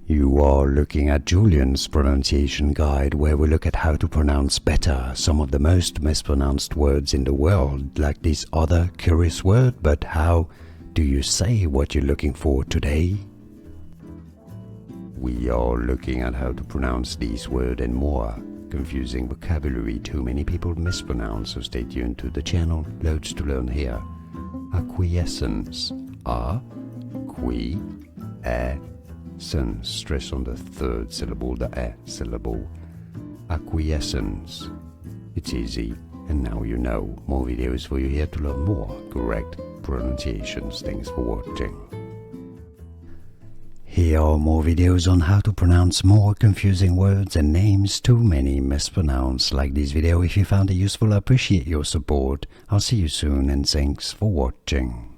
You are looking at Julian's pronunciation guide, where we look at how to pronounce better some of the most mispronounced words in the world, like this other curious word. But how do you say what you're looking for today? We are looking at how to pronounce these words and more. Confusing vocabulary too many people mispronounce, so stay tuned to the channel. Loads to learn here. Acquiescence. Acquiescence. Stress on the third syllable, the E syllable. Acquiescence. It's easy, and now you know. More videos for you here to learn more correct pronunciations. Thanks for watching. Here are more videos on how to pronounce more confusing words and names too many mispronounced. Like this video if you found it useful. I appreciate your support. I'll see you soon, and thanks for watching.